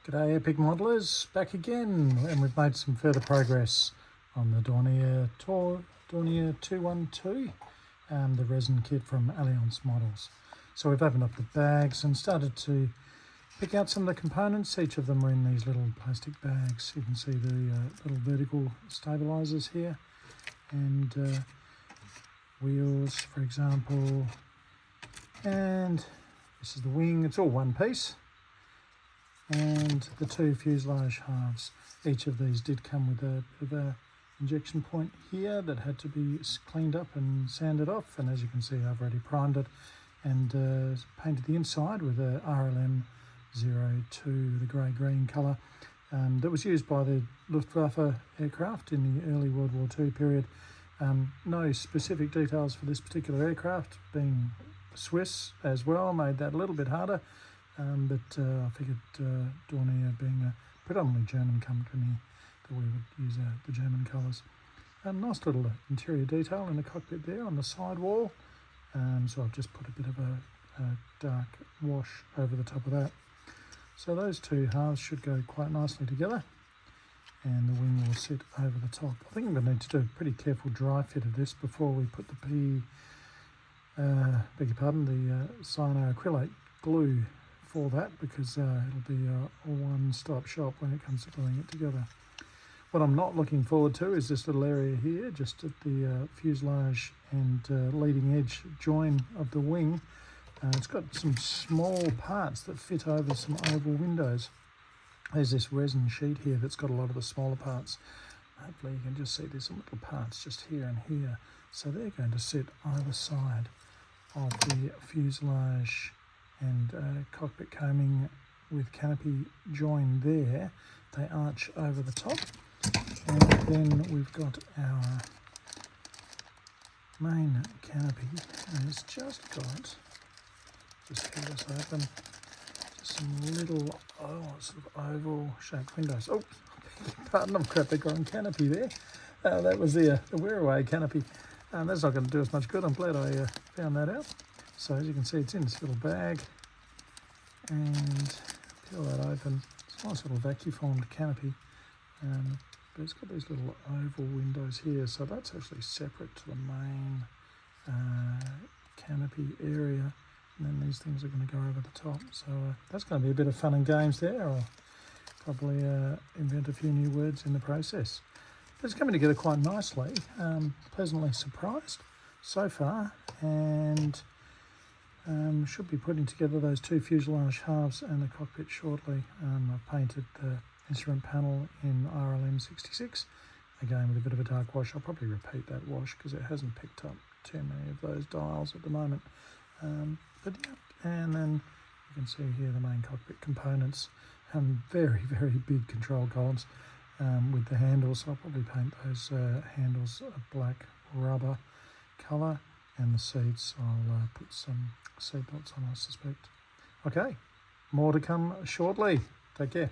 G'day Epic Modelers, back again, and we've made some further progress on the Dornier 212, the resin kit from Alliance Models. So we've opened up the bags and started to pick out some of the components. Each of them are in these little plastic bags. You can see the little vertical stabilizers here, and wheels, for example, and this is the wing. It's all one piece. And the two fuselage halves. Each of these did come with a bit of a injection point here that had to be cleaned up and sanded off, and as you can see I've already primed it and painted the inside with a RLM 02, the grey-green colour that was used by the Luftwaffe aircraft in the early World War II period. No specific details for this particular aircraft, being Swiss as well made that a little bit harder. But I figured Dornier being a predominantly German company that we would use the German colours. Nice little interior detail in the cockpit there on the side wall. So I've just put a bit of a dark wash over the top of that. So those two halves should go quite nicely together, and the wing will sit over the top. I think I'm going to need to do a pretty careful dry fit of this before we put the cyanoacrylate glue for that, because it'll be a one-stop shop when it comes to gluing it together. What I'm not looking forward to is this little area here, just at the fuselage and leading edge join of the wing. It's got some small parts that fit over some oval windows. There's this resin sheet here that's got a lot of the smaller parts. Hopefully you can just see there's some little parts just here and here. So they're going to sit either side of the fuselage and cockpit coaming with canopy join there. They arch over the top, and then we've got our main canopy, and it's just got, just pull this open, just some little sort of oval shaped windows. Oh, pardon, I've cracked the ground canopy there. That was the wear-away canopy. That's not going to do us much good. I'm glad I found that out. So as you can see, it's in this little bag, and peel that open. It's a nice little vacuum-formed canopy, but it's got these little oval windows here, so that's actually separate to the main canopy area, and then these things are going to go over the top. So that's going to be a bit of fun and games there. I'll probably invent a few new words in the process. But it's coming together quite nicely. Pleasantly surprised so far, and should be putting together those two fuselage halves and the cockpit shortly. I've painted the instrument panel in RLM 66, again with a bit of a dark wash. I'll probably repeat that wash because it hasn't picked up too many of those dials at the moment. But yeah, and then you can see here the main cockpit components, very, very big control columns with the handles. So I'll probably paint those handles a black rubber colour, and the seats I'll put some seat belts on, I suspect. Okay, more to come shortly. Take care.